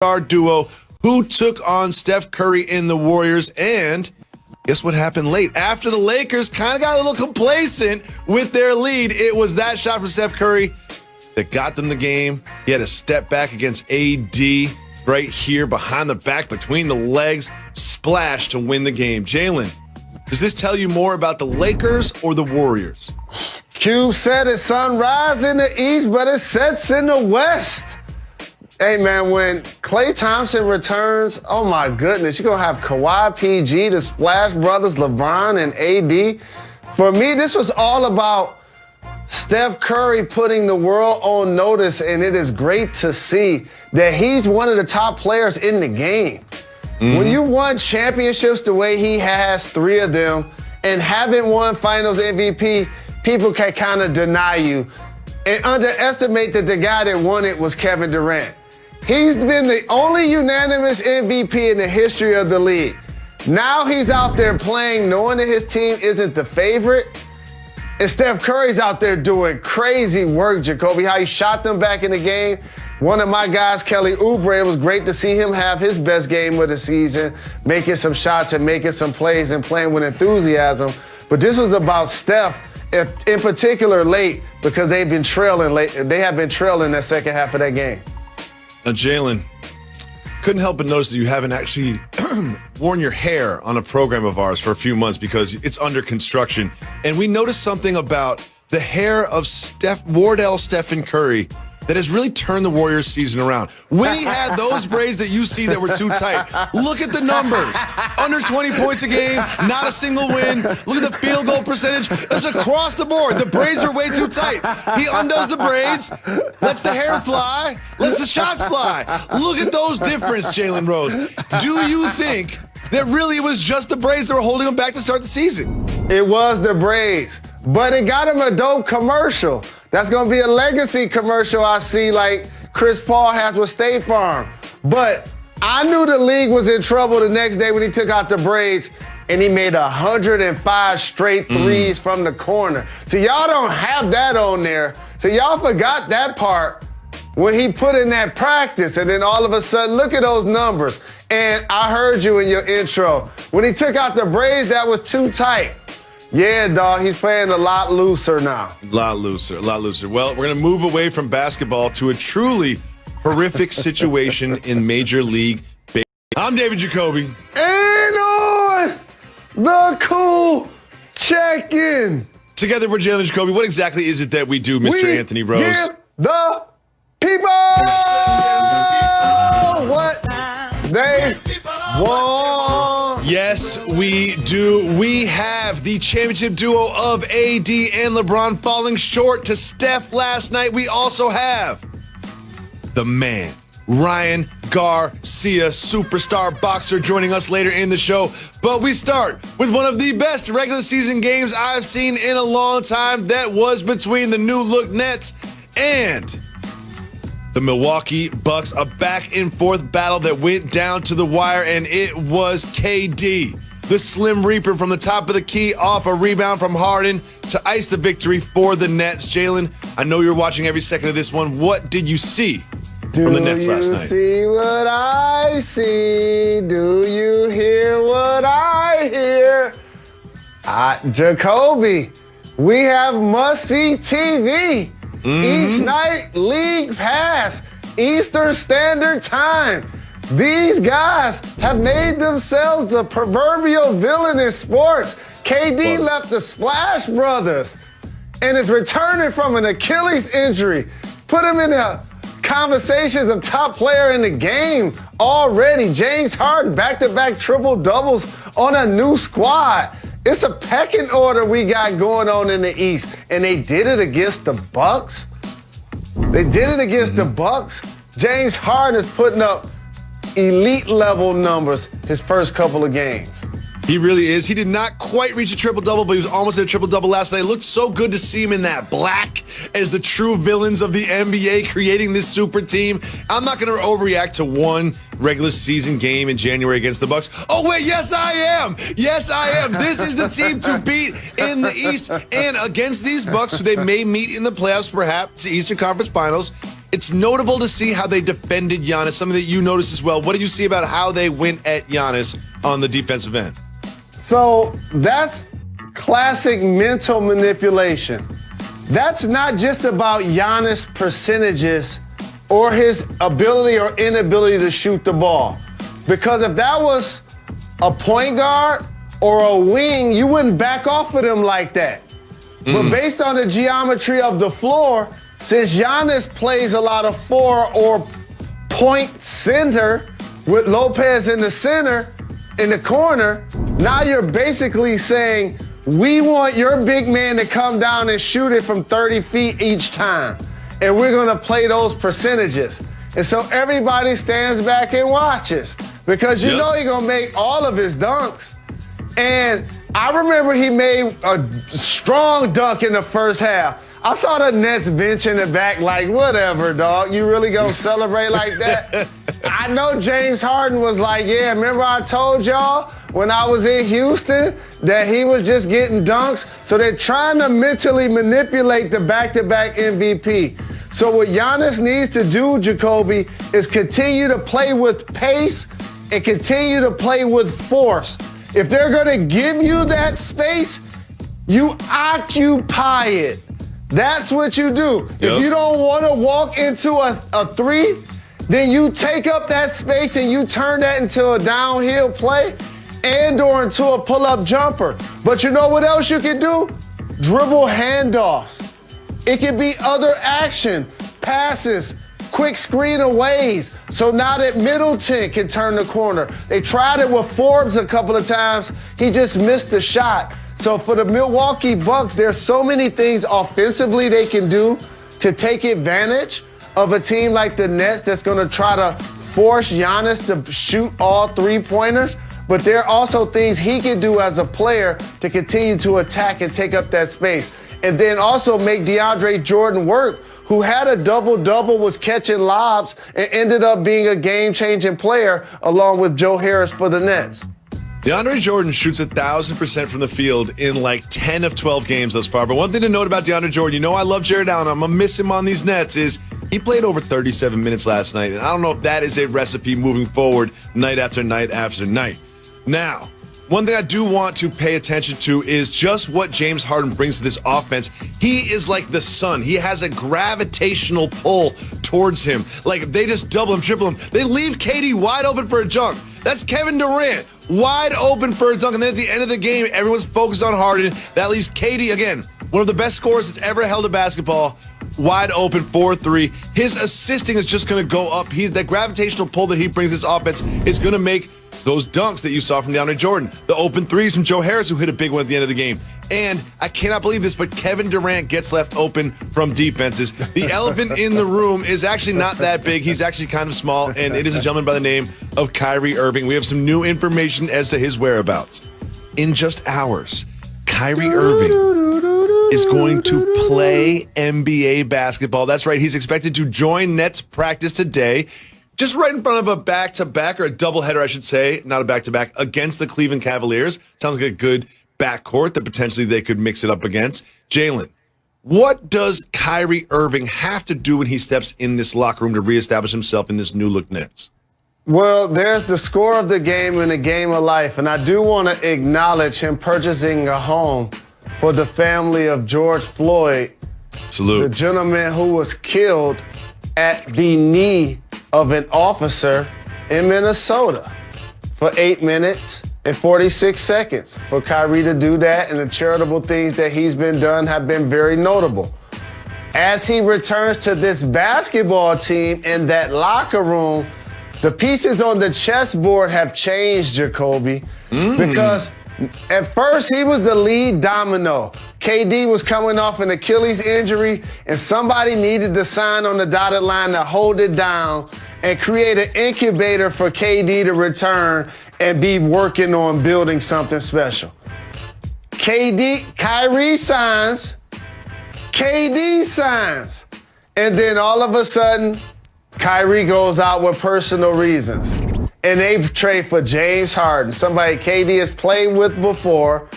superstar duo who took on Steph Curry in the Warriors. And guess what happened late? After the Lakers kind of got a little complacent with their lead, it was that shot from Steph Curry that got them the game. He had a step back against AD right here behind the back, between the legs, splash to win the game. Jalen, does this tell you more about the Lakers or the Warriors? Q said it's sunrise in the east, but it sets in the west. Hey, man, when Klay Thompson returns, oh, my goodness, you're going to have Kawhi, PG, the Splash Brothers, LeBron, and AD. For me, this was all about Steph Curry putting the world on notice, and it is great to see that he's one of the top players in the game. When you won championships the way he has, 3 of them, and haven't won finals MVP, people can kind of deny you and underestimate that the guy that won it was Kevin Durant. He's been the only unanimous MVP in the history of the league. Now he's out there playing knowing that his team isn't the favorite. And Steph Curry's out there doing crazy work, Jacoby, how he shot them back in the game. One of my guys, Kelly Oubre, it was great to see him have his best game of the season, making some shots and making some plays and playing with enthusiasm. But this was about Steph, in particular late, because they've been trailing late. They have been trailing that second half of that game. Now, Jalen, couldn't help but notice that you haven't actually worn your hair on a program of ours for a few months because it's under construction. And we noticed something about the hair of Wardell Stephen Curry that has really turned the Warriors season around. When he had those braids that you see that were too tight, look at the numbers. Under 20 points a game, not a single win. Look at the field goal percentage. It's across the board. The braids are way too tight. He undoes the braids, lets the hair fly, lets the shots fly. Look at those difference, Jalen Rose. Do you think that really it was just the braids that were holding him back to start the season? It was the braids, but it got him a dope commercial. That's going to be a legacy commercial I see like Chris Paul has with State Farm. But I knew the league was in trouble the next day when he took out the braids and he made 105 straight threes from the corner. So y'all don't have that on there. So y'all forgot that part when he put in that practice. And then all of a sudden, look at those numbers. And I heard you in your intro. When he took out the braids, that was too tight. Yeah, dog, he's playing a lot looser now. A lot looser. Well, we're going to move away from basketball to a truly horrific situation in Major League Baseball. I'm David Jacoby. And on the cool check-in. Together we're Jalen Jacoby. What exactly is it that we do, Mr. Anthony Rose? Give the people what they want. Yes, we do. We have the championship duo of AD and LeBron falling short to Steph last night. We also have the man, Ryan Garcia, superstar boxer, joining us later in the show. But we start with one of the best regular season games I've seen in a long time. That was between the new look Nets and the Milwaukee Bucks, a back-and-forth battle that went down to the wire, and it was KD, the Slim Reaper from the top of the key, off a rebound from Harden to ice the victory for the Nets. Jalen, I know you're watching every second of this one. What did you see from the Nets last night? Do you see what I see? Do you hear what I hear? Jacoby, we have must-see TV. Each night, League Pass, Eastern Standard Time. These guys have made themselves the proverbial villain in sports. KD left the Splash Brothers and is returning from an Achilles injury. Put him in the conversations of top player in the game already. James Harden, back-to-back triple-doubles on a new squad. It's a pecking order we got going on in the East, and they did it against the Bucks. The Bucks. James Harden is putting up elite-level numbers his first couple of games. He really is. He did not quite reach a triple-double, but he was almost at a triple-double last night. It looked so good to see him in that black as the true villains of the NBA creating this super team. I'm not going to overreact to one regular season game in January against the Bucks. Oh, wait, yes, I am. Yes, I am. This is the team to beat in the East. And against these Bucks, who they may meet in the playoffs, perhaps the Eastern Conference Finals, It's notable to see how they defended Giannis, something that you noticed as well. What did you see about how they went at Giannis on the defensive end? So that's classic mental manipulation. That's not just about Giannis' percentages or his ability or inability to shoot the ball. Because if that was a point guard or a wing, you wouldn't back off of them like that. But based on the geometry of the floor, since Giannis plays a lot of 4 or point center with Lopez in the center, in the corner, now you're basically saying, we want your big man to come down and shoot it from 30 feet each time. And we're gonna play those percentages. And so everybody stands back and watches because you know he's gonna make all of his dunks. And I remember he made a strong dunk in the first half. I saw the Nets bench in the back like, whatever, dog. You really gonna celebrate like that? I know James Harden was like, yeah, remember I told y'all when I was in Houston that he was just getting dunks? So they're trying to mentally manipulate the back-to-back MVP. So what Giannis needs to do, Jacoby, is continue to play with pace and continue to play with force. If they're gonna give you that space, you occupy it. That's what you do. If you don't want to walk into a three, then you take up that space and you turn that into a downhill play and or into a pull-up jumper. But you know what else you can do? Dribble handoffs. It can be other action, passes, quick screen aways. So now that Middleton can turn the corner. They tried it with Forbes a couple of times. He just missed the shot. So for the Milwaukee Bucks, there's so many things offensively they can do to take advantage of a team like the Nets that's going to try to force Giannis to shoot all three-pointers. But there are also things he can do as a player to continue to attack and take up that space. And then also make DeAndre Jordan work, who had a double-double, was catching lobs, and ended up being a game-changing player along with Joe Harris for the Nets. DeAndre Jordan shoots 1,000% from the field in like 10 of 12 games thus far. But one thing to note about DeAndre Jordan, you know I love Jared Allen. I'm going to miss him on these Nets, is he played over 37 minutes last night. And I don't know if that is a recipe moving forward night after night after night. Now, one thing I do want to pay attention to is just what James Harden brings to this offense. He is like the sun. He has a gravitational pull towards him. Like if they just double him, triple him, they leave KD wide open for a dunk. That's Kevin Durant wide open for a dunk. And then at the end of the game, everyone's focused on Harden. That leaves KD, again, one of the best scorers that's ever held a basketball, wide open 4-3. His assisting is just going to go up. That gravitational pull that he brings this offense is going to make those dunks that you saw from DeAndre Jordan, the open threes from Joe Harris, who hit a big one at the end of the game. And I cannot believe this, but Kevin Durant gets left open from defenses. The elephant in the room is actually not that big. He's actually kind of small, and it is a gentleman by the name of Kyrie Irving. We have some new information as to his whereabouts. In just hours, Kyrie Irving is going to play NBA basketball. That's right. He's expected to join Nets practice today, just right in front of a back-to-back, or a doubleheader, I should say, not a back-to-back, against the Cleveland Cavaliers. Sounds like a good backcourt that potentially they could mix it up against. Jalen, what does Kyrie Irving have to do when he steps in this locker room to reestablish himself in this new-look Nets? Well, there's the score of the game and the game of life, and I do want to acknowledge him purchasing a home for the family of George Floyd, Salute. the gentleman who was killed at the knee of an officer in Minnesota for 8 minutes and 46 seconds. For Kyrie to do that, and the charitable things that he's been done have been very notable. As he returns to this basketball team in that locker room, the pieces on the chessboard have changed, Jacoby, because at first he was the lead domino. KD was coming off an Achilles injury, and somebody needed to sign on the dotted line to hold it down and create an incubator for KD to return and be working on building something special. Kyrie signs, KD signs, and then all of a sudden, Kyrie goes out with personal reasons. And they trade for James Harden, somebody KD has played with before,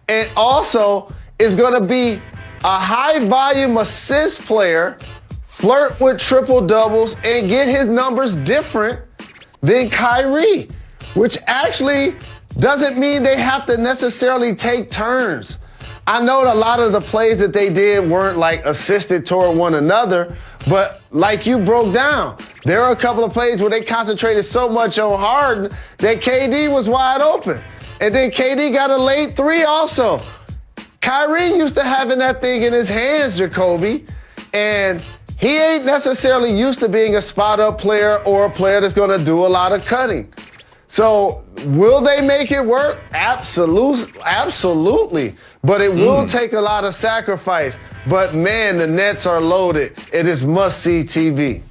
and also is going to be a high-volume assist player flirt with triple doubles and get his numbers different than Kyrie, which actually doesn't mean they have to necessarily take turns. I know a lot of the plays that they did weren't like assisted toward one another, but like you broke down, there are a couple of plays where they concentrated so much on Harden that KD was wide open. And then KD got a late three also. Kyrie used to having that thing in his hands, Jacoby, and he ain't necessarily used to being a spot-up player or a player that's gonna do a lot of cutting. So will they make it work? Absolutely. But it will take a lot of sacrifice. But man, the Nets are loaded. It is must-see TV.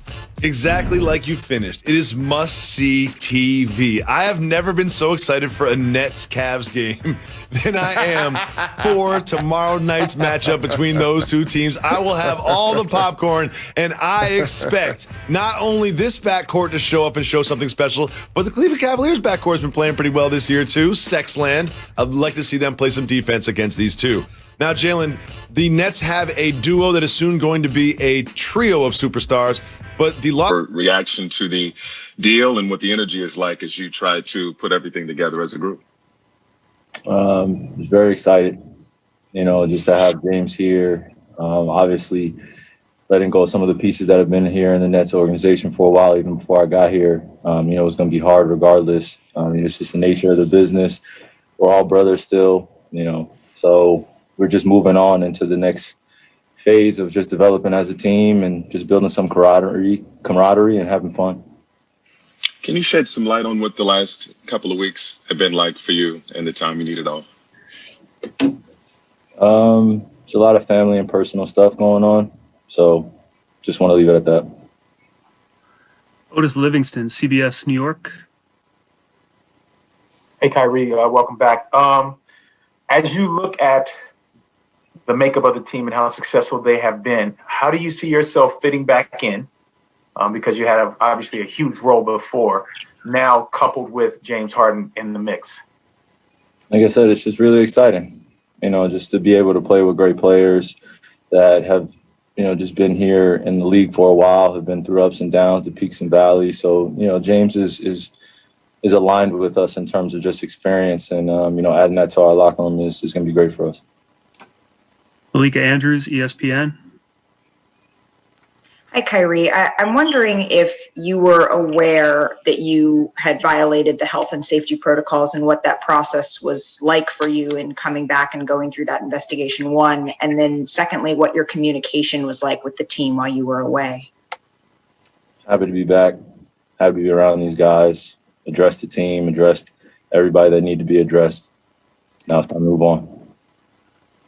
Exactly like you finished. It is must-see TV. I have never been so excited for a Nets-Cavs game than I am for tomorrow night's matchup between those two teams. I will have all the popcorn, and I expect not only this backcourt to show up and show something special, but the Cleveland Cavaliers backcourt has been playing pretty well this year too. Sexland. I'd like to see them play some defense against these two. Now, Jalen, the Nets have a duo that is soon going to be a trio of superstars, but the reaction to the deal and what the energy is like as you try to put everything together as a group. Was very excited, just to have James here. Obviously, letting go of some of the pieces that have been here in the Nets organization for a while, even before I got here. It was going to be hard regardless. It's just the nature of the business. We're all brothers still, so we're just moving on into the next phase of just developing as a team and just building some camaraderie and having fun. Can you shed some light on what the last couple of weeks have been like for you and the time you needed off? There's a lot of family and personal stuff going on, so just want to leave it at that. Otis Livingston, CBS New York. Hey, Kyrie, welcome back. As you look at the makeup of the team and how successful they have been, how do you see yourself fitting back in? Because you had obviously a huge role before, now coupled with James Harden in the mix. Like I said, it's just really exciting, just to be able to play with great players that have, just been here in the league for a while, have been through ups and downs, the peaks and valleys. So, James is aligned with us in terms of just experience, and, adding that to our locker room is going to be great for us. Malika Andrews, ESPN. Hi, Kyrie. I'm wondering if you were aware that you had violated the health and safety protocols and what that process was like for you in coming back and going through that investigation, one. And then secondly, what your communication was like with the team while you were away. Happy to be back. Happy to be around these guys, address the team, address everybody that need to be addressed. Now it's time to move on.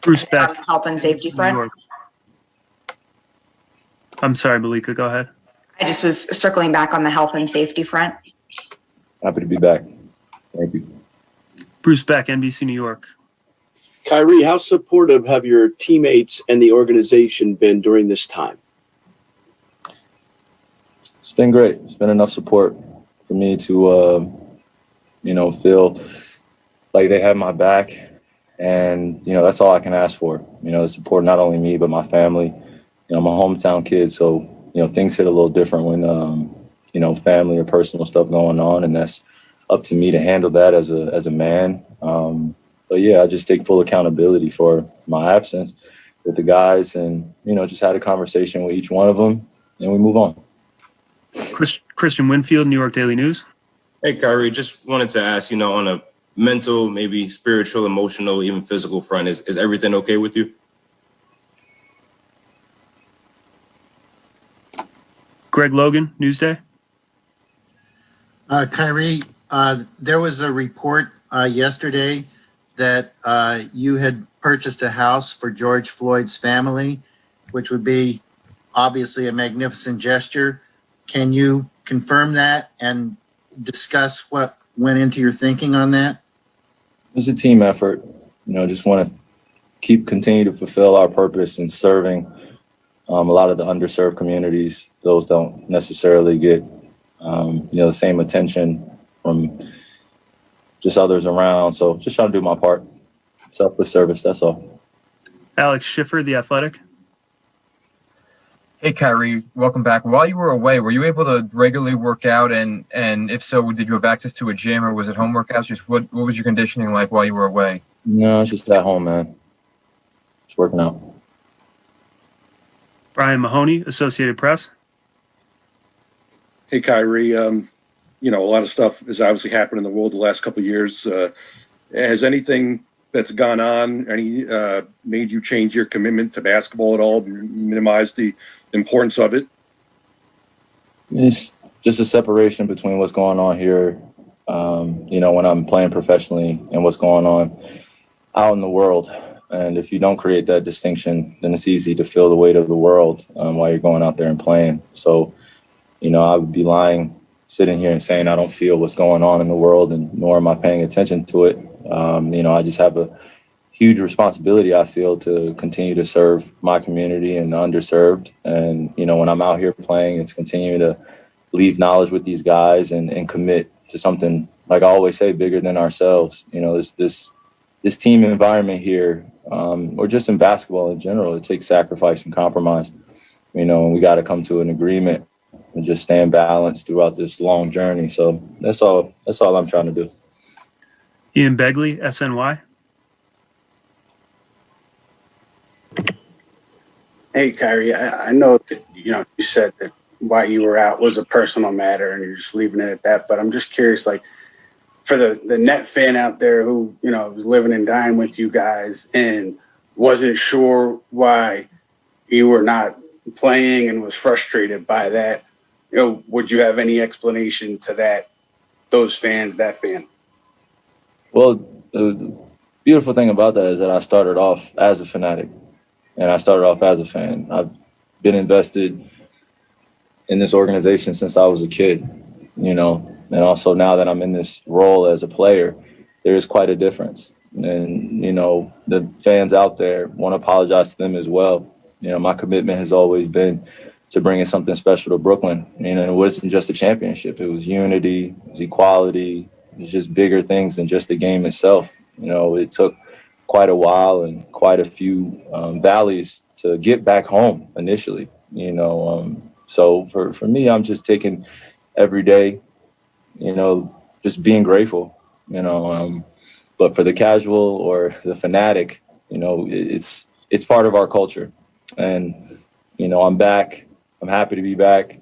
Bruce Beck. On the health and safety front? I'm sorry, Malika, go ahead. I just was circling back on the health and safety front. Happy to be back. Thank you. Bruce Beck, NBC New York. Kyrie, how supportive have your teammates and the organization been during this time? It's been great. It's been enough support for me to, feel like they have my back. And, that's all I can ask for, the support, not only me, but my family. I'm a hometown kid, so, things hit a little different when, family or personal stuff going on. And that's up to me to handle that as a man. But, yeah, I just take full accountability for my absence with the guys and, just had a conversation with each one of them and we move on. Christian Winfield, New York Daily News. Hey, Kyrie, just wanted to ask, on a mental, maybe spiritual, emotional, even physical front, is everything okay with you? Greg Logan, Newsday. Kyrie, there was a report yesterday that you had purchased a house for George Floyd's family, which would be obviously a magnificent gesture. Can you confirm that and discuss what went into your thinking on that? It's a team effort. Just want to continue to fulfill our purpose in serving a lot of the underserved communities. Those don't necessarily get, the same attention from just others around. So just trying to do my part. Selfless service, that's all. Alex Schiffer, The Athletic. Hey, Kyrie, welcome back. While you were away, were you able to regularly work out? And if so, did you have access to a gym or was it home workouts? Just what was your conditioning like while you were away? No, it's just at home, man. Just working out. Brian Mahoney, Associated Press. Hey, Kyrie. A lot of stuff has obviously happened in the world the last couple of years. Has anything that's gone on made you change your commitment to basketball at all, minimize the importance of it? It's just a separation between what's going on here, when I'm playing professionally and what's going on out in the world. And if you don't create that distinction, then it's easy to feel the weight of the world while you're going out there and playing. So, I would be lying sitting here and saying I don't feel what's going on in the world, and nor am I paying attention to it. I just have a huge responsibility, I feel, to continue to serve my community and the underserved. And, when I'm out here playing, it's continuing to leave knowledge with these guys and commit to something, like I always say, bigger than ourselves. This team environment here, or just in basketball in general, it takes sacrifice and compromise, and we got to come to an agreement and just stand balanced throughout this long journey. So that's all I'm trying to do. Ian Begley, SNY. Hey, Kyrie, I know that, you said that why you were out was a personal matter and you're just leaving it at that. But I'm just curious, like, for the net fan out there who, was living and dying with you guys and wasn't sure why you were not playing and was frustrated by that, would you have any explanation to that fan? Well, the beautiful thing about that is that I started off as a fanatic and I started off as a fan. I've been invested in this organization since I was a kid, and also now that I'm in this role as a player, there is quite a difference. And, the fans out there, want to apologize to them as well. My commitment has always been to bringing something special to Brooklyn. It wasn't just a championship. It was unity, it was equality. It was just bigger things than just the game itself. It took quite a while and quite a few valleys to get back home initially, So for me, I'm just taking every day, just being grateful, but for the casual or the fanatic, it's part of our culture. And, I'm back. I'm happy to be back.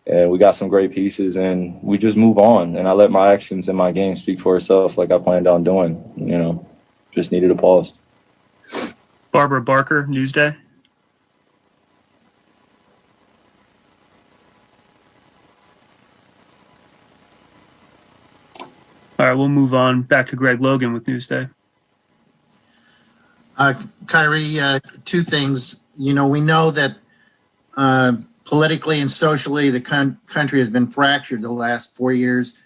And we got some great pieces and we just move on. And I let my actions and my game speak for itself like I planned on doing, just needed a pause. Barbara Barker, Newsday. All right, we'll move on back to Greg Logan with Newsday. Kyrie, two things. We know that politically and socially, the country has been fractured the last 4 years.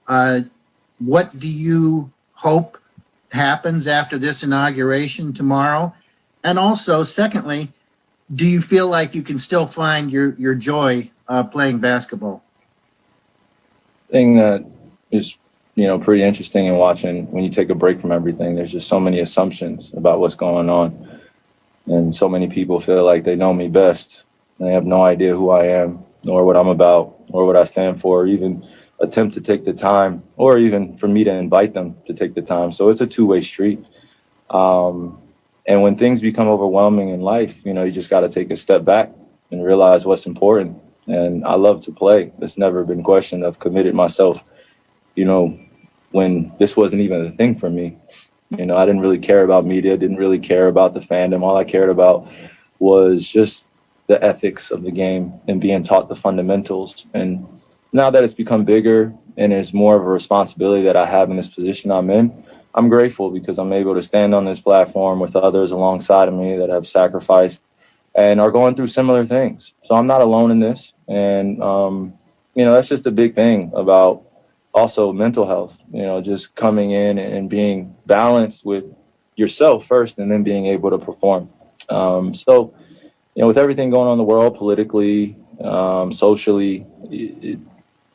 What do you hope happens after this inauguration tomorrow? And also, secondly, do you feel like you can still find your joy playing basketball? Thing that is, pretty interesting in watching when you take a break from everything. There's just so many assumptions about what's going on. And so many people feel like they know me best. And they have no idea who I am, nor what I'm about, or what I stand for, or even attempt to take the time, or even for me to invite them to take the time. So it's a two-way street. And when things become overwhelming in life, you just got to take a step back and realize what's important. And I love to play. It's never been questioned. I've committed myself, when this wasn't even a thing for me. I didn't really care about media, didn't really care about the fandom. All I cared about was just the ethics of the game and being taught the fundamentals. And now that it's become bigger and there's more of a responsibility that I have in this position I'm in, I'm grateful because I'm able to stand on this platform with others alongside of me that have sacrificed and are going through similar things. So I'm not alone in this. And, that's just a big thing about also mental health, just coming in and being balanced with yourself first and then being able to perform. With everything going on in the world, politically, socially,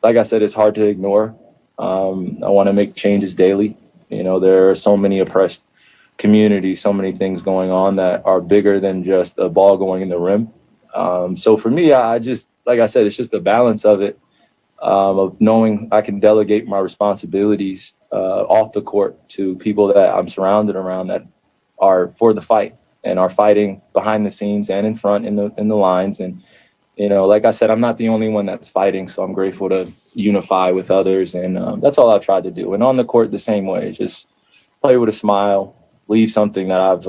like I said, it's hard to ignore. I want to make changes daily. There are so many oppressed communities, so many things going on that are bigger than just a ball going in the rim. So for me, I just, like I said, it's just the balance of it, of knowing I can delegate my responsibilities off the court to people that I'm surrounded around that are for the fight and are fighting behind the scenes and in front in the lines. And, you know, like I said, I'm not the only one that's fighting, so I'm grateful to unify with others. And that's all I've tried to do. And on the court, the same way, just play with a smile, leave something that I've